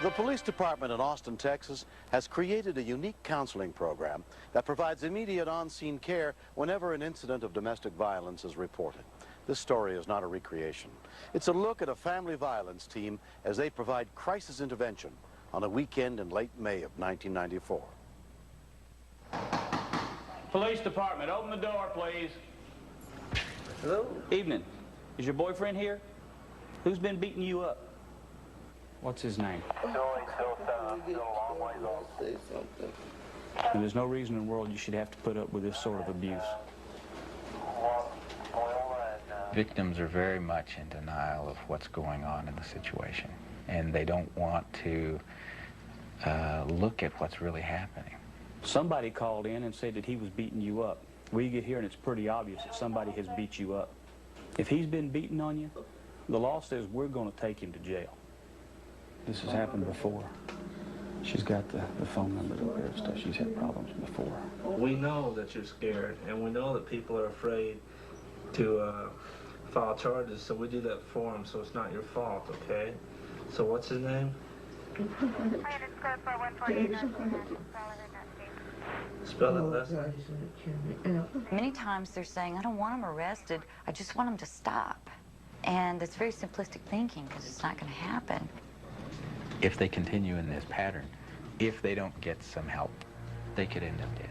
The police department in Austin, Texas, has created a unique counseling program that provides immediate on-scene care whenever an incident of domestic violence is reported. This story is not a recreation. It's a look at a family violence team as they provide crisis intervention on a weekend in late May of 1994. Police department, open the door, please. Hello? Evening. Is your boyfriend here? Who's been beating you up? What's his name? And there's no reason in the world you should have to put up with this sort of abuse. Victims are very much in denial of what's going on in the situation, and they don't want to look at what's really happening. Somebody called in and said that he was beating you up. We get here and it's pretty obvious that somebody has beat you up. If he's been beating on you, the law says we're going to take him to jail. This has happened before. She's got the phone number to her and stuff. She's had problems before. We know that you're scared, and we know that people are afraid to file charges, so we do that for them, so it's not your fault, okay? So what's his name? Spell it last name. Many times they're saying, I don't want them arrested, I just want them to stop. And it's very simplistic thinking because it's not going to happen. If they continue in this pattern, if they don't get some help, they could end up dead.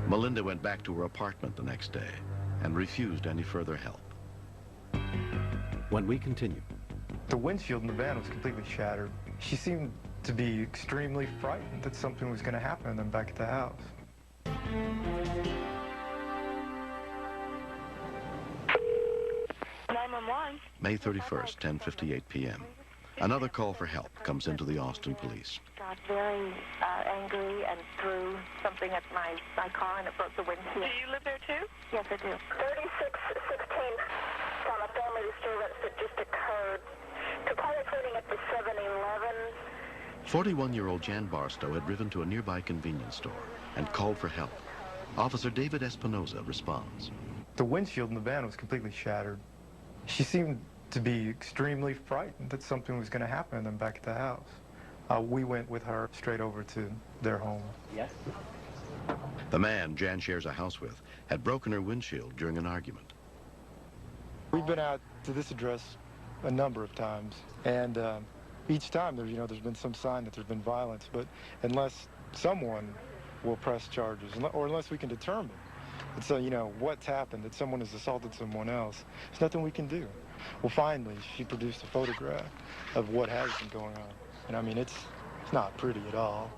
Melinda went back to her apartment the next day and refused any further help. When we continue. The windshield in the van was completely shattered. She seemed to be extremely frightened that something was going to happen to them back at the house. May 31st, 10:58 p.m. Another call for help comes into the Austin police. Got very angry and threw something at my car and it broke the windshield. Do you live there too? Yes, I do. 3616 from a family disturbance that just occurred. Communicating at the 7-Eleven. 41-year-old Jan Barstow had driven to a nearby convenience store and called for help. Officer David Espinoza responds. The windshield in the van was completely shattered. She seemed to be extremely frightened that something was going to happen to them back at the house. We went with her straight over to their home. Yes? The man Jan shares a house with had broken her windshield during an argument. We've been out to this address a number of times, and each time there's been some sign that there's been violence, but unless someone will press charges, or unless we can determine that, what's happened, that someone has assaulted someone else, there's nothing we can do. Well, finally, she produced a photograph of what has been going on, and I mean, it's not pretty at all.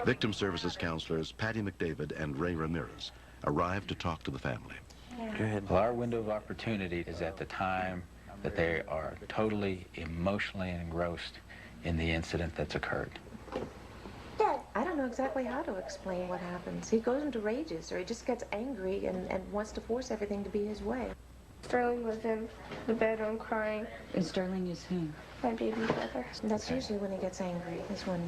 Victim services counselors Patty McDavid and Ray Ramirez arrived to talk to the family. Go ahead. Well, our window of opportunity is at the time that they are totally emotionally engrossed in the incident that's occurred. Dad, I don't know exactly how to explain what happens. He goes into rages, or he just gets angry and wants to force everything to be his way. Sterling was in the bedroom crying. And Sterling is who? My baby brother. And that's usually when he gets angry, is when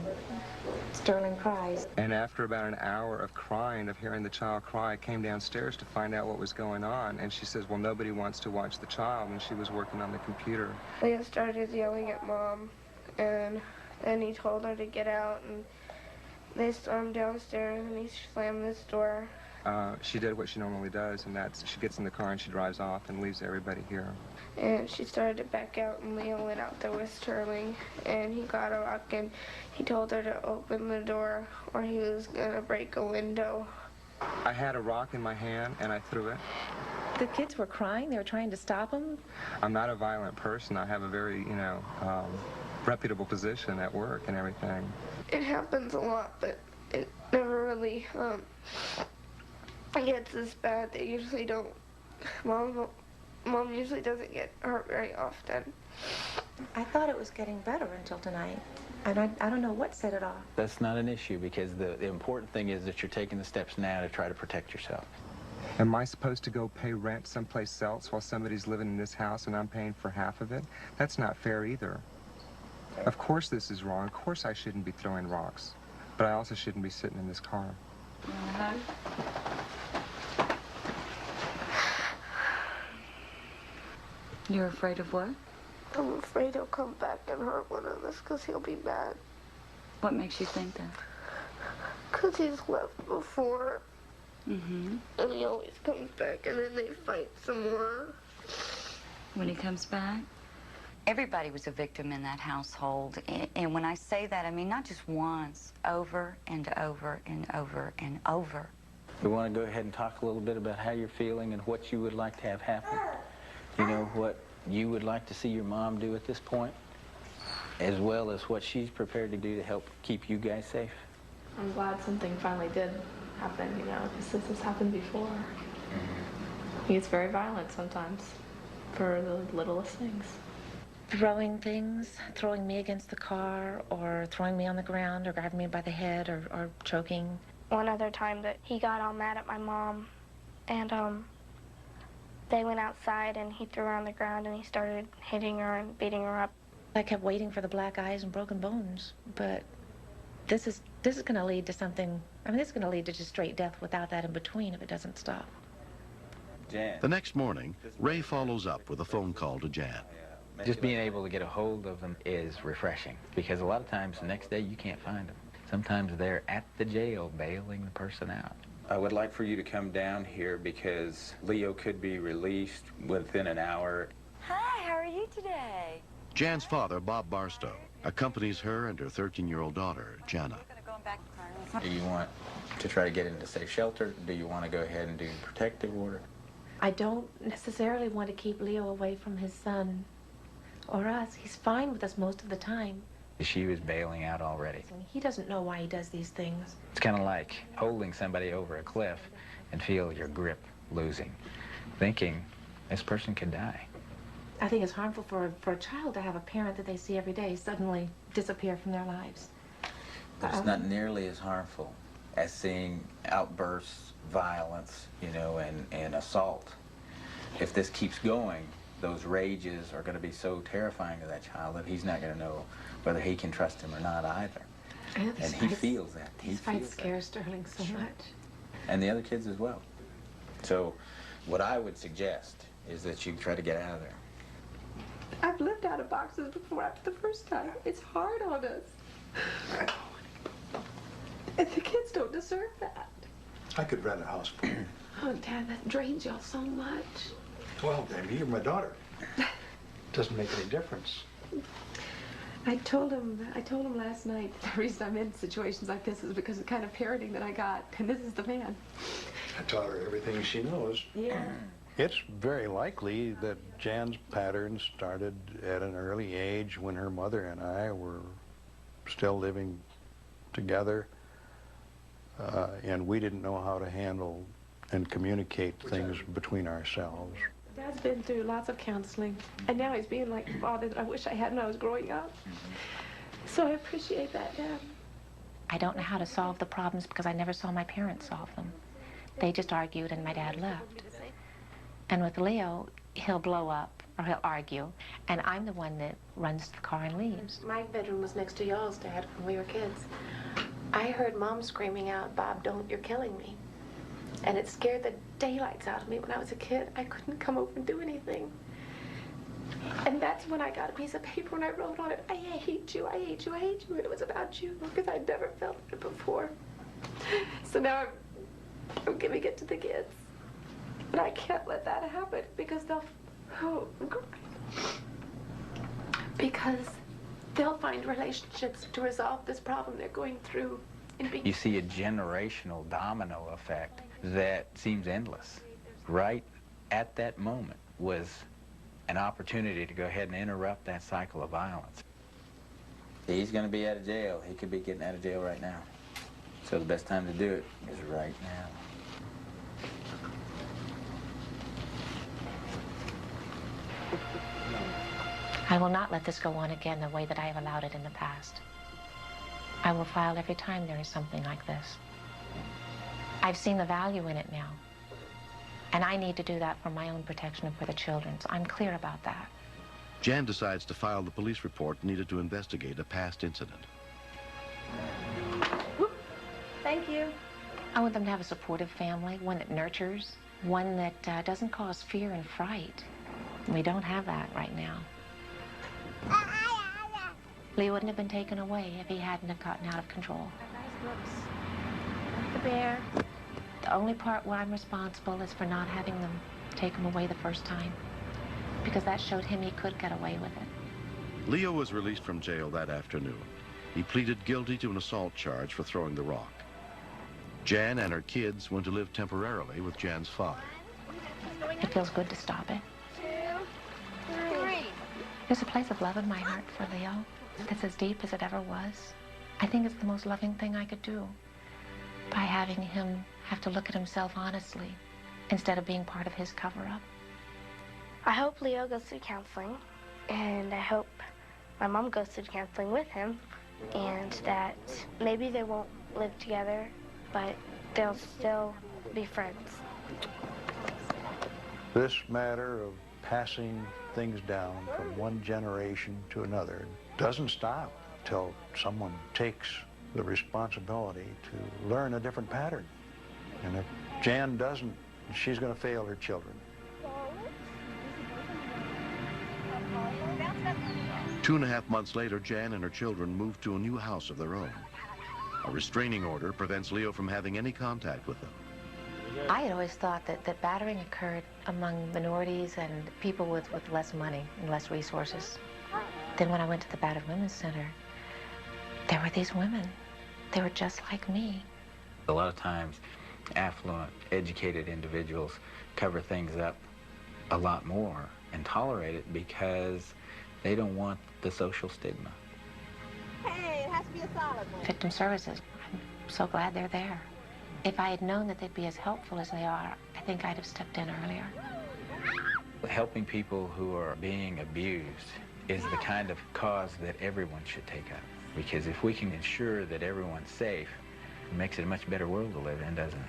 Sterling cries. And after about an hour of crying, of hearing the child cry, I came downstairs to find out what was going on. And she says, well, nobody wants to watch the child, and she was working on the computer. Leah started yelling at Mom, and then he told her to get out, and they stormed downstairs, and he slammed this door. She did what she normally does, and that's she gets in the car and she drives off and leaves everybody here. And she started to back out, and Leah went out there with Sterling, and he got a rock, and he told her to open the door, or he was going to break a window. I had a rock in my hand, and I threw it. The kids were crying? They were trying to stop him? I'm not a violent person. I have a very, reputable position at work and everything. It happens a lot, but it never really gets this bad. They usually don't. Mom usually doesn't get hurt very often. I thought it was getting better until tonight. And I don't know what set it off. That's not an issue, because the important thing is that you're taking the steps now to try to protect yourself. Am I supposed to go pay rent someplace else while somebody's living in this house and I'm paying for half of it? That's not fair either. Of course this is wrong. Of course I shouldn't be throwing rocks. But I also shouldn't be sitting in this car. You're afraid of what? I'm afraid he'll come back and hurt one of us because he'll be mad. What makes you think that? Because he's left before. Mm-hmm. And he always comes back and then they fight some more. When he comes back? Everybody was a victim in that household. And when I say that, I mean not just once, over and over and over and over. We want to go ahead and talk a little bit about how you're feeling and what you would like to have happen. You know, what you would like to see your mom do at this point, as well as what she's prepared to do to help keep you guys safe. I'm glad something finally did happen, you know, because this has happened before. He gets very violent sometimes for the littlest things. Throwing things, throwing me against the car, or throwing me on the ground, or grabbing me by the head, or choking. One other time that he got all mad at my mom, and they went outside and he threw her on the ground and he started hitting her and beating her up. I kept waiting for the black eyes and broken bones, but this is going to lead to something. I mean, this is going to lead to just straight death without that in between if it doesn't stop. Jan. The next morning, Ray follows up with a phone call to Jan. Just being able to get a hold of them is refreshing, because a lot of times the next day you can't find them. Sometimes they're at the jail bailing the person out. I would like for you to come down here because Leo could be released within an hour. Hi, how are you today? Jan's father, Bob Barstow, accompanies her and her 13-year-old daughter, Jana. Do you want to try to get into safe shelter? Do you want to go ahead and do protective order? I don't necessarily want to keep Leo away from his son or us. He's fine with us most of the time. She was bailing out already. He doesn't know why he does these things. It's kind of like holding somebody over a cliff and feel your grip losing, thinking this person could die. I think it's harmful for a child to have a parent that they see every day suddenly disappear from their lives. But it's not nearly as harmful as seeing outbursts, violence, you know, and assault. If this keeps going, those rages are going to be so terrifying to that child that he's not going to know whether he can trust him or not either. And he feels that. These fights scare Sterling so much. And the other kids as well. So what I would suggest is that you try to get out of there. I've lived out of boxes before after the first time. It's hard on us. And the kids don't deserve that. I could rent a house for you. Oh, Dad, that drains y'all so much. Well, Amy, you're my daughter. Doesn't make any difference. I told him last night that the reason I'm in situations like this is because of the kind of parenting that I got, and this is the man. I taught her everything she knows. Yeah. It's very likely that Jan's pattern started at an early age when her mother and I were still living together, and we didn't know how to handle and communicate things between ourselves. Dad's been through lots of counseling, and now he's being like the father that I wish I had when I was growing up. So I appreciate that, Dad. I don't know how to solve the problems because I never saw my parents solve them. They just argued and my dad left. And with Leo, he'll blow up or he'll argue, and I'm the one that runs to the car and leaves. My bedroom was next to y'all's, Dad, when we were kids. I heard Mom screaming out, "Bob, don't, you're killing me." And it scared the daylights out of me when I was a kid. I couldn't come over and do anything. And that's when I got a piece of paper and I wrote on it, "I hate you, I hate you, I hate you." And it was about you because I'd never felt it before. So now I'm giving it to the kids. But I can't let that happen because they'll find relationships to resolve this problem they're going through. You see a generational domino effect that seems endless. Right at that moment was an opportunity to go ahead and interrupt that cycle of violence. He's going to be out of jail. He could be getting out of jail right now. So the best time to do it is right now. I will not let this go on again the way that I have allowed it in the past. I will file every time there is something like this. I've seen the value in it now. And I need to do that for my own protection and for the children's. I'm clear about that. Jan decides to file the police report needed to investigate a past incident. Thank you. I want them to have a supportive family, one that nurtures, one that doesn't cause fear and fright. We don't have that right now. Leo wouldn't have been taken away if he hadn't have gotten out of control. The bear. The only part where I'm responsible is for not having them take him away the first time, because that showed him he could get away with it. Leo was released from jail that afternoon. He pleaded guilty to an assault charge for throwing the rock. Jan and her kids went to live temporarily with Jan's father. It feels good to stop it. 2, 3. There's a place of love in my heart for Leo that's as deep as it ever was. I think it's the most loving thing I could do, by having him have to look at himself honestly instead of being part of his cover-up. I hope Leo goes through counseling, and I hope my mom goes through counseling with him, and that maybe they won't live together, but they'll still be friends. This matter of passing things down from one generation to another doesn't stop till someone takes the responsibility to learn a different pattern. And if Jan doesn't, she's going to fail her children. 2.5 months later, Jan and her children moved to a new house of their own. A restraining order prevents Leo from having any contact with them. I had always thought that battering occurred among minorities and people with less money and less resources. Then when I went to the Battered Women's Center, there were these women. They were just like me. A lot of times, affluent, educated individuals cover things up a lot more and tolerate it because they don't want the social stigma. Hey, it has to be a solid one. Victim services, I'm so glad they're there. If I had known that they'd be as helpful as they are, I think I'd have stepped in earlier. Helping people who are being abused is the kind of cause that everyone should take up. Because if we can ensure that everyone's safe, it makes it a much better world to live in, doesn't it?